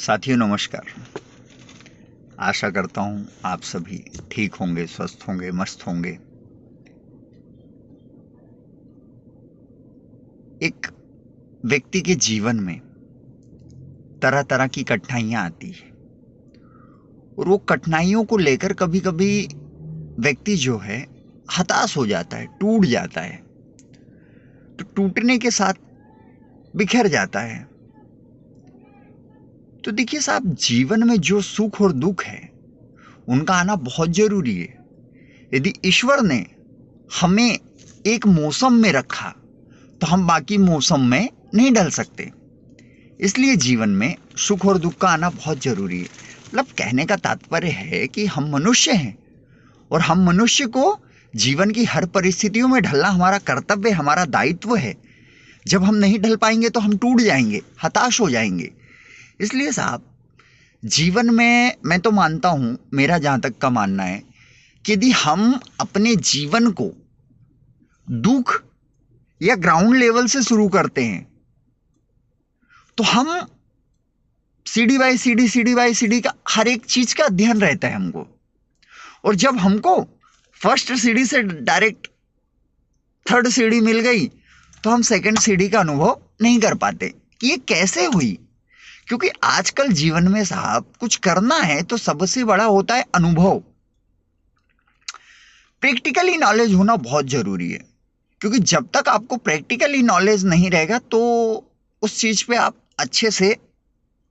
साथियों नमस्कार। आशा करता हूँ आप सभी ठीक होंगे, स्वस्थ होंगे, मस्त होंगे। एक व्यक्ति के जीवन में तरह तरह की कठिनाइयाँ आती है और वो कठिनाइयों को लेकर कभी कभी व्यक्ति जो है हताश हो जाता है, टूट जाता है। तो टूटने के साथ बिखर जाता है। तो देखिए साहब, जीवन में जो सुख और दुख है उनका आना बहुत जरूरी है। यदि ईश्वर ने हमें एक मौसम में रखा तो हम बाकी मौसम में नहीं ढल सकते। इसलिए जीवन में सुख और दुख का आना बहुत जरूरी है। मतलब कहने का तात्पर्य है कि हम मनुष्य हैं और हम मनुष्य को जीवन की हर परिस्थितियों में ढलना हमारा कर्तव्य, हमारा दायित्व है। जब हम नहीं ढल पाएंगे तो हम टूट जाएंगे, हताश हो जाएंगे। इसलिए साहब, जीवन में मैं तो मानता हूं, मेरा जहां तक का मानना है कि यदि हम अपने जीवन को दुख या ग्राउंड लेवल से शुरू करते हैं तो हम सीढ़ी बाय सीढ़ी, सीढ़ी बाय सीढ़ी का हर एक चीज का अध्ययन रहता है हमको। और जब हमको फर्स्ट सीढ़ी से डायरेक्ट थर्ड सीढ़ी मिल गई तो हम सेकंड सीढ़ी का अनुभव नहीं कर पाते कि ये कैसे हुई। क्योंकि आजकल जीवन में साहब कुछ करना है तो सबसे बड़ा होता है अनुभव। प्रैक्टिकली नॉलेज होना बहुत जरूरी है, क्योंकि जब तक आपको प्रैक्टिकली नॉलेज नहीं रहेगा तो उस चीज पे आप अच्छे से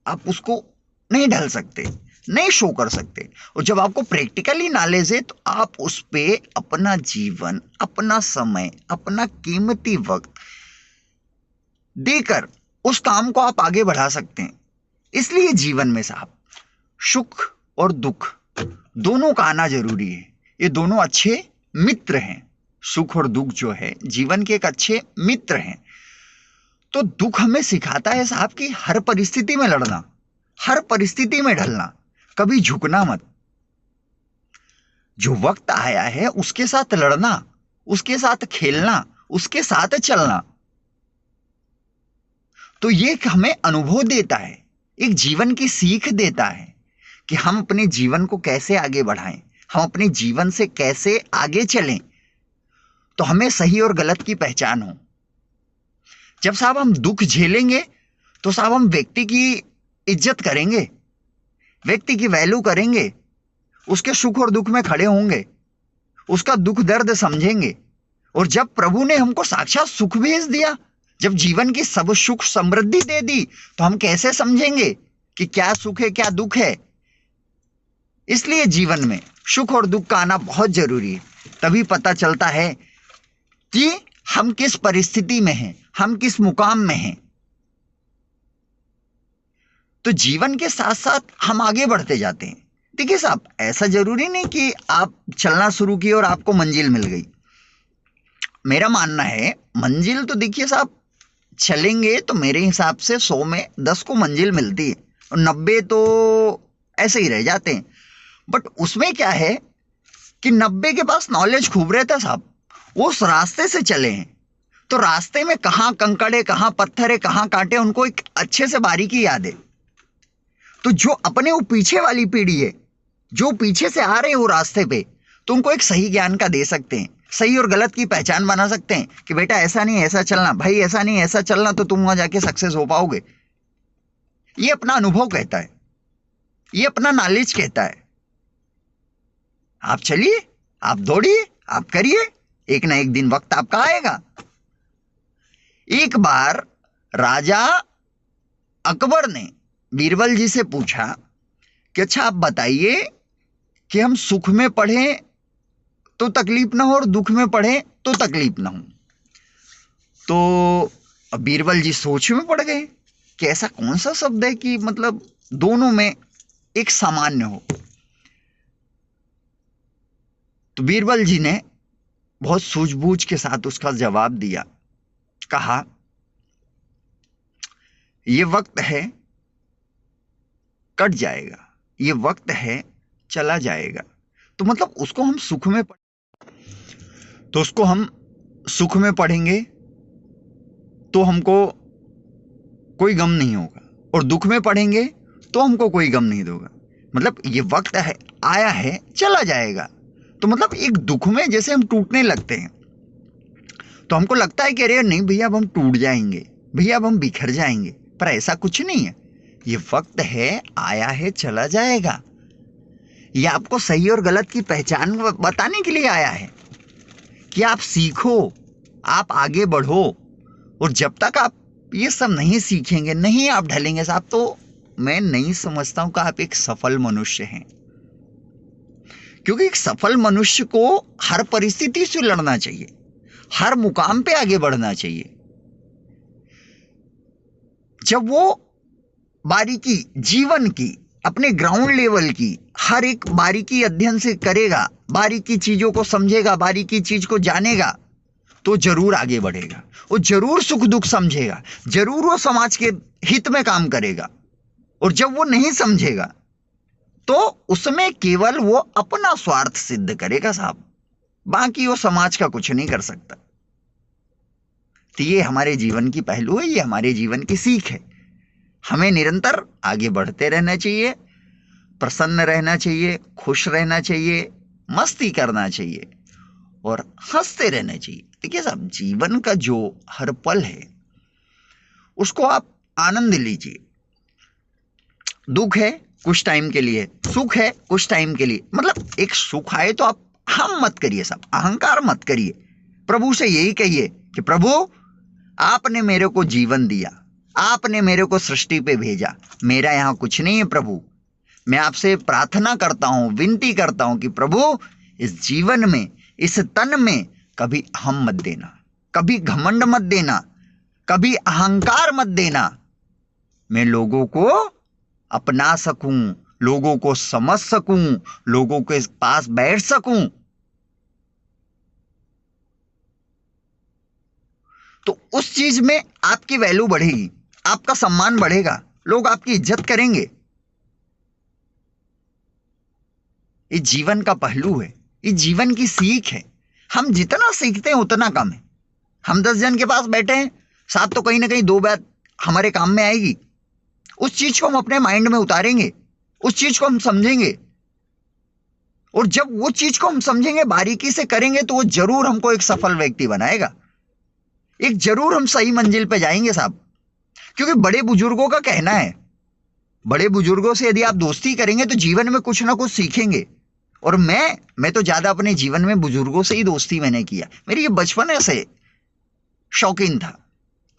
आप उसको नहीं ढल सकते, नहीं शो कर सकते। और जब आपको प्रैक्टिकली नॉलेज है तो आप उस पे अपना जीवन, अपना समय, अपना कीमती वक्त देकर उस काम को आप आगे बढ़ा सकते हैं। इसलिए जीवन में साहब सुख और दुख दोनों का आना जरूरी है। ये दोनों अच्छे मित्र हैं। सुख और दुख जो है जीवन के एक अच्छे मित्र हैं। तो दुख हमें सिखाता है साहब कि हर परिस्थिति में लड़ना, हर परिस्थिति में ढलना, कभी झुकना मत। जो वक्त आया है उसके साथ लड़ना, उसके साथ खेलना, उसके साथ चलना। तो ये हमें अनुभव देता है, एक जीवन की सीख देता है कि हम अपने जीवन को कैसे आगे बढ़ाएं, हम अपने जीवन से कैसे आगे चलें तो हमें सही और गलत की पहचान हो। जब साहब हम दुख झेलेंगे तो साहब हम व्यक्ति की इज्जत करेंगे, व्यक्ति की वैल्यू करेंगे, उसके सुख और दुख में खड़े होंगे, उसका दुख दर्द समझेंगे। और जब प्रभु ने हमको साक्षात सुख भेज दिया, जब जीवन की सब सुख समृद्धि दे दी, तो हम कैसे समझेंगे कि क्या सुख है क्या दुख है। इसलिए जीवन में सुख और दुख का आना बहुत जरूरी है। तभी पता चलता है कि हम किस परिस्थिति में हैं, हम किस मुकाम में हैं। तो जीवन के साथ साथ हम आगे बढ़ते जाते हैं। देखिए साहब, ऐसा जरूरी नहीं कि आप चलना शुरू किए और आपको मंजिल मिल गई। मेरा मानना है मंजिल तो देखिए साहब, चलेंगे तो मेरे हिसाब से 100 में 10 को मंजिल मिलती है और 90 तो ऐसे ही रह जाते हैं। बट उसमें क्या है कि 90 के पास नॉलेज खूब रहता है साहब, वो उस रास्ते से चले हैं। तो रास्ते में कहाँ कंकड़ है, कहाँ पत्थर है, कहाँ कांटे, उनको एक अच्छे से बारीकी याद है। तो जो अपने वो पीछे वाली पीढ़ी है, जो पीछे से आ रहे हैं वो रास्ते पे, तो उनको एक सही ज्ञान का दे सकते हैं, सही और गलत की पहचान बना सकते हैं कि बेटा ऐसा नहीं ऐसा चलना, भाई ऐसा नहीं ऐसा चलना, तो तुम वहां जाके सक्सेस हो पाओगे। ये अपना अनुभव कहता है, ये अपना नॉलेज कहता है। आप चलिए, आप दौड़िए, आप करिए, एक ना एक दिन वक्त आपका आएगा। एक बार राजा अकबर ने बीरबल जी से पूछा कि अच्छा आप बताइए कि हम सुख में पढ़ें तो तकलीफ ना हो और दुख में पढ़ें तो तकलीफ ना हो। तो बीरबल जी सोच में पड़ गए कि ऐसा कौन सा शब्द है कि मतलब दोनों में एक सामान्य हो। तो बीरबल जी ने बहुत सूझबूझ के साथ उसका जवाब दिया। कहा, ये वक्त है कट जाएगा, ये वक्त है चला जाएगा। तो मतलब उसको हम सुख में तो उसको हम सुख में पढ़ेंगे तो हमको कोई गम नहीं होगा, और दुख में पढ़ेंगे तो हमको कोई गम नहीं दोगा। मतलब ये वक्त है, आया है, चला जाएगा। तो मतलब एक दुख में जैसे हम टूटने लगते हैं तो हमको लगता है कि अरे नहीं भैया अब हम टूट जाएंगे, भैया अब हम बिखर जाएंगे, पर ऐसा कुछ नहीं है। ये वक्त है, आया है, चला जाएगा। ये आपको सही और गलत की पहचान बताने के लिए आया है कि आप सीखो, आप आगे बढ़ो। और जब तक आप ये सब नहीं सीखेंगे, नहीं आप ढलेंगे साहब, तो मैं नहीं समझता हूं कि आप एक सफल मनुष्य हैं। क्योंकि एक सफल मनुष्य को हर परिस्थिति से लड़ना चाहिए, हर मुकाम पे आगे बढ़ना चाहिए। जब वो बारीकी जीवन की, अपने ग्राउंड लेवल की हर एक बारीकी अध्ययन से करेगा, बारीकी चीजों को समझेगा, बारीकी चीज को जानेगा, तो जरूर आगे बढ़ेगा। वो जरूर सुख दुख समझेगा, जरूर वो समाज के हित में काम करेगा। और जब वो नहीं समझेगा तो उसमें केवल वो अपना स्वार्थ सिद्ध करेगा साहब, बाकी वो समाज का कुछ नहीं कर सकता। तो ये हमारे जीवन की पहलू है, ये हमारे जीवन की सीख है। हमें निरंतर आगे बढ़ते रहना चाहिए, प्रसन्न रहना चाहिए, खुश रहना चाहिए, मस्ती करना चाहिए और हंसते रहना चाहिए। देखिए साहब, जीवन का जो हर पल है उसको आप आनंद लीजिए। दुख है कुछ टाइम के लिए, सुख है कुछ टाइम के लिए। मतलब एक सुख आए तो आप हम मत करिए साहब, अहंकार मत करिए। प्रभु से यही कहिए कि प्रभु आपने मेरे को जीवन दिया, आपने मेरे को सृष्टि पे भेजा, मेरा यहाँ कुछ नहीं है प्रभु। मैं आपसे प्रार्थना करता हूँ, विनती करता हूँ कि प्रभु इस जीवन में, इस तन में कभी हम मत देना, कभी घमंड मत देना, कभी अहंकार मत देना। मैं लोगों को अपना सकूं, लोगों को समझ सकूं, लोगों के पास बैठ सकूं। तो उस चीज में आपकी वैल्यू बढ़ेगी, आपका सम्मान बढ़ेगा, लोग आपकी इज्जत करेंगे। ये जीवन का पहलू है, ये जीवन की सीख है। हम जितना सीखते हैं उतना कम है। हम 10 जन के पास बैठे हैं, साथ तो कहीं ना कहीं 2 बात हमारे काम में आएगी। उस चीज को हम अपने माइंड में उतारेंगे, उस चीज को हम समझेंगे, और जब वो चीज को हम समझेंगे, बारीकी से करेंगे, तो वो जरूर हमको एक सफल व्यक्ति बनाएगा। एक जरूर हम सही मंजिल पे जाएंगे साहब। क्योंकि बड़े बुजुर्गों का कहना है, बड़े बुजुर्गों से यदि आप दोस्ती करेंगे तो जीवन में कुछ ना कुछ सीखेंगे। और मैं तो ज्यादा अपने जीवन में बुजुर्गों से ही दोस्ती मैंने किया। मेरी ये बचपन से शौकीन था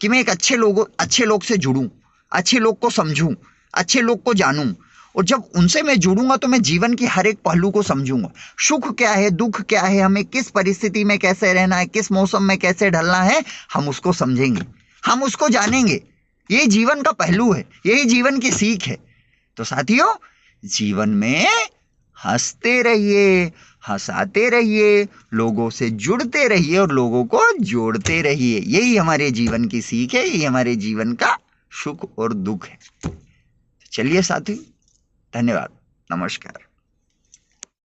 कि मैं एक अच्छे लोग से जुड़ूं, अच्छे लोग को समझूं, अच्छे लोग को जानूं। और जब उनसे मैं जुड़ूंगा तो मैं जीवन की हर एक पहलू को समझूंगा। सुख क्या है, दुख क्या है, हमें किस परिस्थिति में कैसे रहना है, किस मौसम में कैसे ढलना है, हम उसको समझेंगे, हम उसको जानेंगे। यही जीवन का पहलू है, यही जीवन की सीख है। तो साथियों, जीवन में हंसते रहिए, हंसाते रहिए, लोगों से जुड़ते रहिए और लोगों को जोड़ते रहिए। यही हमारे जीवन की सीख है, यही हमारे जीवन का सुख और दुख है। चलिए साथी, धन्यवाद, नमस्कार।